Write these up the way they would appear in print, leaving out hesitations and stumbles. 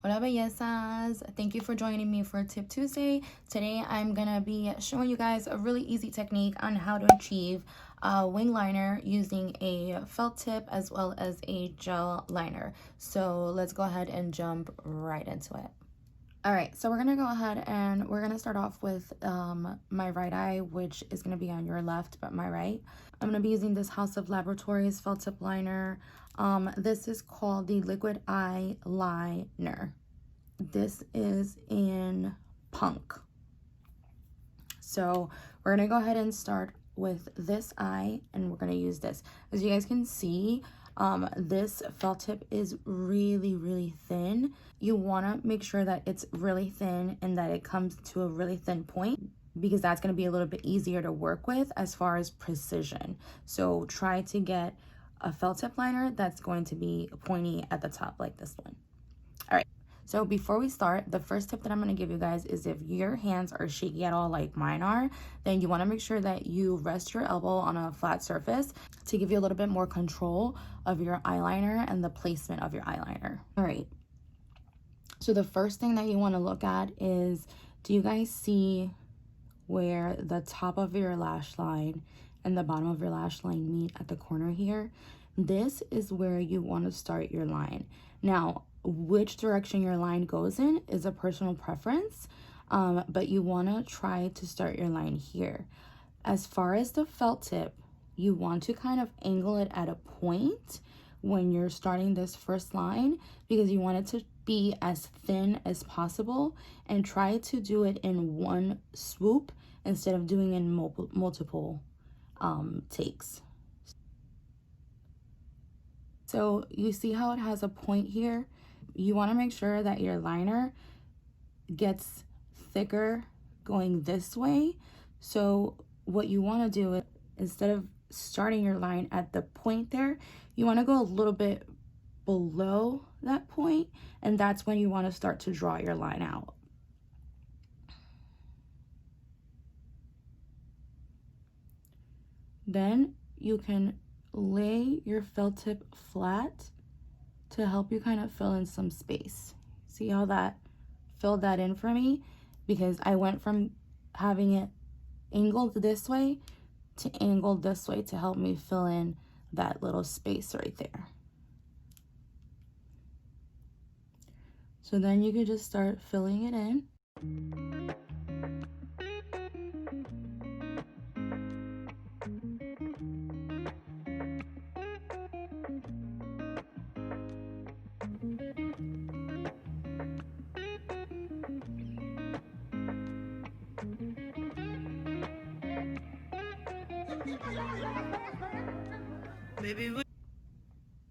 Hola bellezas, thank you for joining me for Tip Tuesday. Today I'm gonna be showing you guys a really easy technique on how to achieve a wing liner using a felt tip as well as a gel liner. So let's go ahead and jump right into it. All right, so we're gonna go ahead and we're gonna start off with my right eye, which is gonna be on your left, but my right. I'm gonna be using this House of Laboratories felt tip liner. This is called the Liquid Eyeliner. This is in Punk. So we're gonna go ahead and start with this eye, and we're gonna use this. As you guys can see, this felt tip is really thin. You want to make sure that it's really thin and that it comes to a really thin point, because that's going to be a little bit easier to work with as far as precision. So try to get a felt tip liner that's going to be pointy at the top like this one. All right, so before we start, the first tip that I'm going to give you guys is if your hands are shaky at all like mine are, then you want to make sure that you rest your elbow on a flat surface to give you a little bit more control of your eyeliner and the placement of your eyeliner. All right, so the first thing that you want to look at is, do you guys see where the top of your lash line and the bottom of your lash line meet at the corner here? This is where you want to start your line. Now, which direction your line goes in is a personal preference, but you want to try to start your line here. As far as the felt tip, you want to kind of angle it at a point when you're starting this first line, because you want it to be as thin as possible, and try to do it in one swoop instead of doing in multiple takes. So you see how it has a point here? You want to make sure that your liner gets thicker going this way. So what you want to do is, instead of starting your line at the point there, you want to go a little bit below that point, and that's when you want to start to draw your line out. Then you can lay your felt tip flat to help you kind of fill in some space. See how that filled that in for me? Because I went from having it angled this way to angled this way to help me fill in that little space right there. So then you can just start filling it in.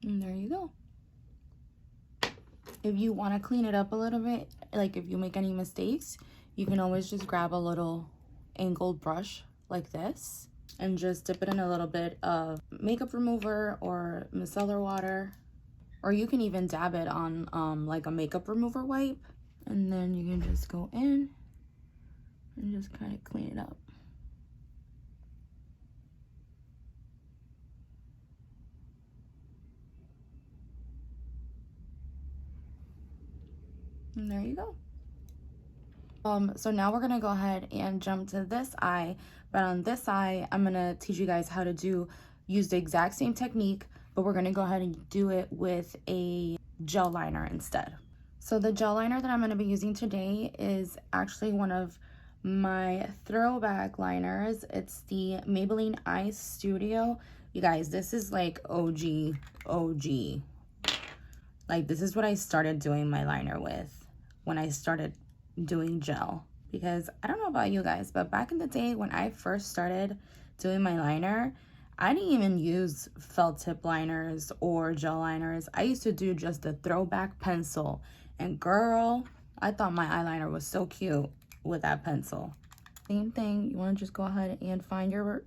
And there you go. If you want to clean it up a little bit, like if you make any mistakes, you can always just grab a little angled brush like this and just dip it in a little bit of makeup remover or micellar water, or you can even dab it on like a makeup remover wipe, and then you can just go in and just kind of clean it up. And there you go. So now we're gonna go ahead and jump to this eye, but on this eye, I'm gonna teach you guys how to use the exact same technique, but we're gonna go ahead and do it with a gel liner instead. So the gel liner that I'm gonna be using today is actually one of my throwback liners. It's the Maybelline EYESTUDIO. You guys, this is like OG. Like, this is what I started doing my liner with when I started doing gel. Because I don't know about you guys, but back in the day when I first started doing my liner, I didn't even use felt tip liners or gel liners. I used to do just the throwback pencil. And girl, I thought my eyeliner was so cute with that pencil. Same thing, you want to just go ahead and find your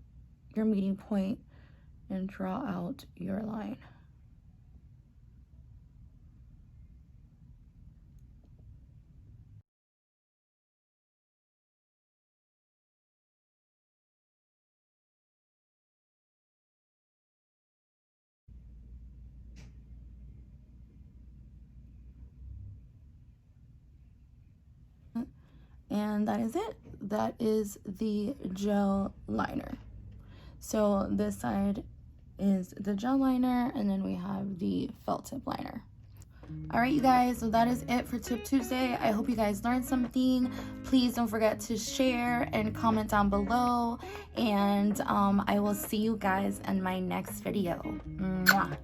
meeting point and draw out your line. And that is it. That is the gel liner. So this side is the gel liner, and then we have the felt tip liner. All right, you guys, so that is it for Tip Tuesday. I hope you guys learned something. Please don't forget to share and comment down below, and I will see you guys in my next video. Mwah.